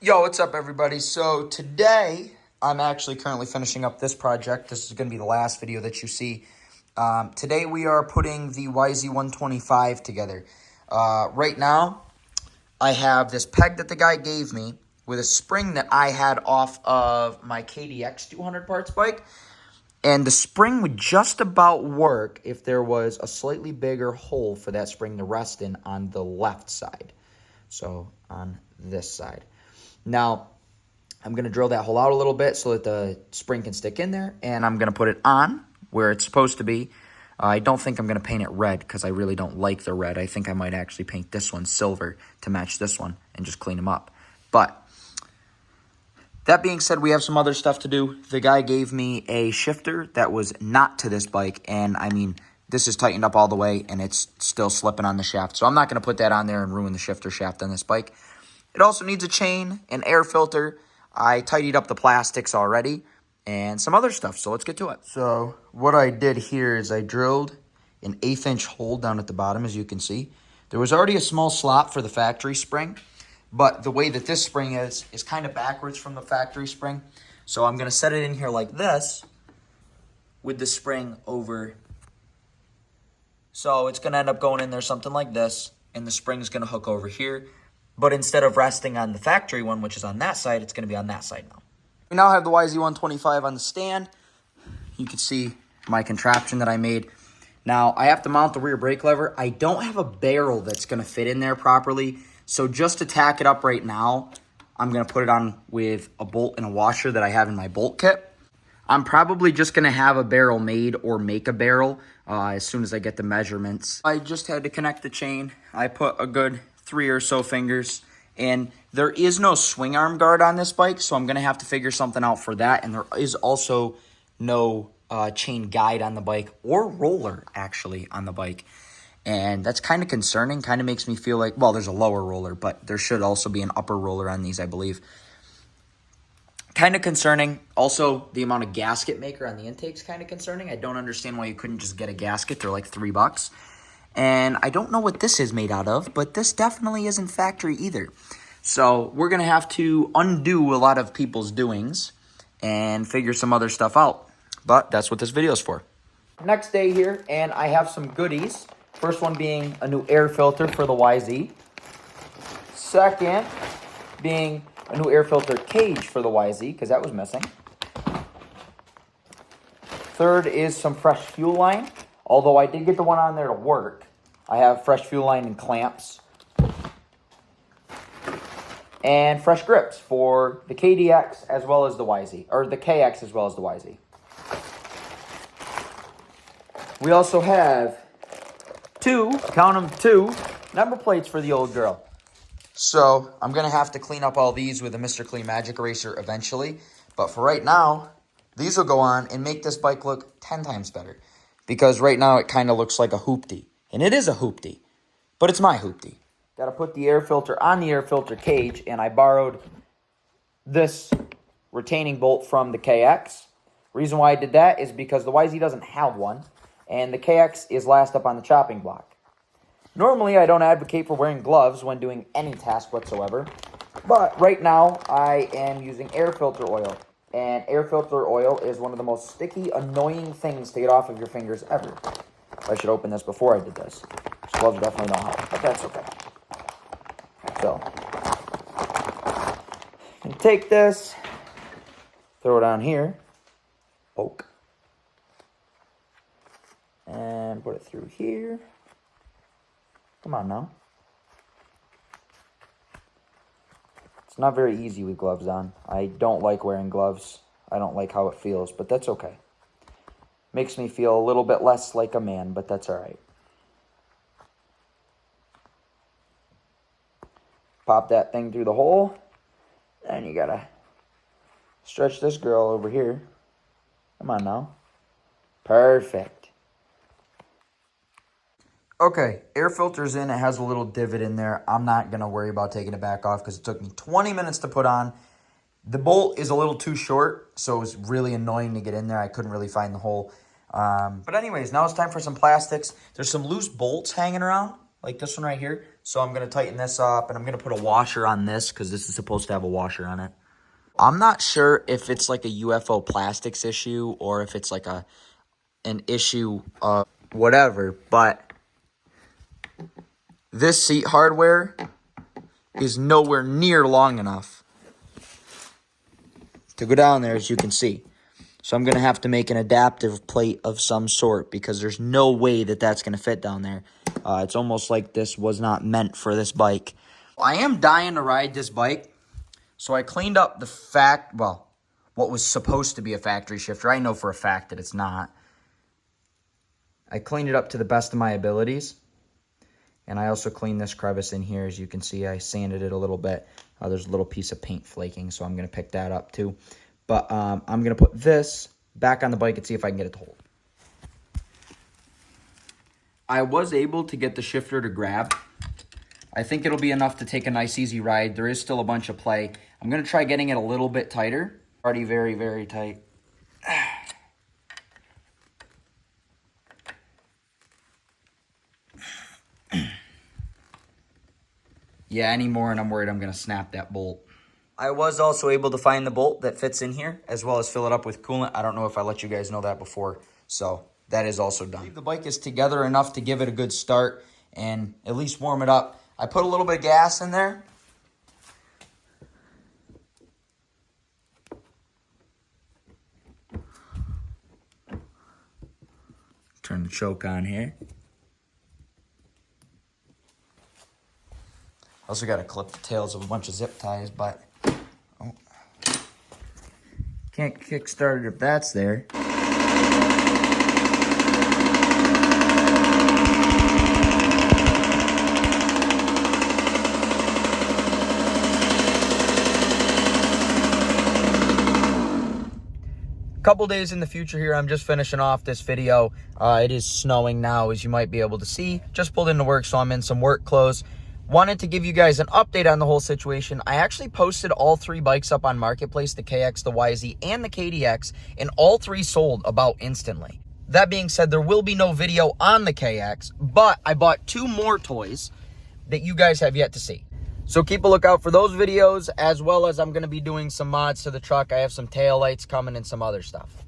Yo, what's up, everybody? So today, I'm actually currently finishing up this project. This is going to be the last video that you see. Today, we are putting the YZ125 together. Right now, I have this peg that the guy gave me with a spring that I had off of my KDX 200 parts bike. And the spring would just about work if there was a slightly bigger hole for that spring to rest in on the left side. So on this side. Now, I'm going to drill that hole out a little bit so that the spring can stick in there, and I'm going to put it on where it's supposed to be. I don't think I'm going to paint it red because I really don't like the red. I think I might actually paint this one silver to match this one and just clean them up. But that being said, we have some other stuff to do. The guy gave me a shifter that was not to this bike, and I mean, this is tightened up all the way, and it's still slipping on the shaft. So I'm not going to put that on there and ruin the shifter shaft on this bike. It also needs a chain, an air filter. I tidied up the plastics already, and some other stuff. So let's get to it. So what I did here is I drilled an 1/8-inch hole down at the bottom, as you can see. There was already a small slot for the factory spring, but the way that this spring is kind of backwards from the factory spring. So I'm going to set it in here like this with the spring over. So it's going to end up going in there something like this, and the spring's going to hook over here. But instead of resting on the factory one, which is on that side, it's going to be on that side now. We now have the YZ125 on the stand. You can see my contraption that I made. Now, I have to mount the rear brake lever. I don't have a barrel that's going to fit in there properly. So just to tack it up right now, I'm going to put it on with a bolt and a washer that I have in my bolt kit. I'm probably just going to have a barrel made or make a barrel as soon as I get the measurements. I just had to connect the chain. I put a good 3 or so fingers, and there is no swing arm guard on this bike, so I'm going to have to figure something out for that. And there is also no chain guide on the bike, or roller actually on the bike, and that's kind of concerning. Kind of makes me feel like, well, there's a lower roller, but there should also be an upper roller on these, I believe. Kind of concerning. Also, the amount of gasket maker on the intake's kind of concerning. I don't understand why you couldn't just get a gasket. They're like $3. And I don't know what this is made out of, but this definitely isn't factory either. So we're going to have to undo a lot of people's doings and figure some other stuff out. But that's what this video is for. Next day here, and I have some goodies. First one being a new air filter for the YZ. Second being a new air filter cage for the YZ, because that was missing. Third is some fresh fuel line. Although I did get the one on there to work. I have fresh fuel line and clamps. And fresh grips for the KDX as well as the YZ. Or the KX as well as the YZ. We also have count them, two number plates for the old girl. So I'm going to have to clean up all these with a Mr. Clean Magic Eraser eventually. But for right now, these will go on and make this bike look 10 times better. Because right now it kind of looks like a hoopty. And it is a hoopty. But it's my hoopty. Got to put the air filter on the air filter cage. And I borrowed this retaining bolt from the KX. Reason why I did that is because the YZ doesn't have one. And the KX is last up on the chopping block. Normally I don't advocate for wearing gloves when doing any task whatsoever. But right now I am using air filter oil. And air filter oil is one of the most sticky, annoying things to get off of your fingers ever. I should open this before I did this. These gloves definitely don't help, but that's okay. So, you can take this, throw it on here, poke, and put it through here. Come on now. It's not very easy with gloves on. I don't like wearing gloves. I don't like how it feels, but that's okay. Makes me feel a little bit less like a man, but that's all right. Pop that thing through the hole. And you gotta stretch this girl over here. Come on now. Perfect. Okay, air filter's in. It has a little divot in there. I'm not going to worry about taking it back off because it took me 20 minutes to put on. The bolt is a little too short, so it was really annoying to get in there. I couldn't really find the hole. But anyways, now it's time for some plastics. There's some loose bolts hanging around. like this one right here. So I'm going to tighten this up, and I'm going to put a washer on this because this is supposed to have a washer on it. I'm not sure if it's like a UFO plastics issue or if it's like an issue of whatever, but this seat hardware is nowhere near long enough to go down there, as you can see. So I'm going to have to make an adaptive plate of some sort because there's no way that that's going to fit down there. It's almost like this was not meant for this bike. I am dying to ride this bike. So I cleaned up what was supposed to be a factory shifter. I know for a fact that it's not. I cleaned it up to the best of my abilities. And I also cleaned this crevice in here. As you can see, I sanded it a little bit. There's a little piece of paint flaking, so I'm going to pick that up too. But I'm going to put this back on the bike and see if I can get it to hold. I was able to get the shifter to grab. I think it'll be enough to take a nice easy ride. There is still a bunch of play. I'm going to try getting it a little bit tighter. Already very, very tight. Yeah, any more and I'm worried I'm going to snap that bolt. I was also able to find the bolt that fits in here as well as fill it up with coolant. I don't know if I let you guys know that before, so that is also done. The bike is together enough to give it a good start and at least warm it up. I put a little bit of gas in there. Turn the choke on here. Also got to clip the tails of a bunch of zip ties, but can't kickstart it if that's there. Couple days in the future here, I'm just finishing off this video. It is snowing now, as you might be able to see. Just pulled into work, so I'm in some work clothes. Wanted to give you guys an update on the whole situation. I actually posted all 3 bikes up on Marketplace, the KX, the YZ, and the KDX, and all 3 sold about instantly. That being said, there will be no video on the KX, but I bought 2 more toys that you guys have yet to see. So keep a lookout for those videos, as well as I'm going to be doing some mods to the truck. I have some tail lights coming and some other stuff.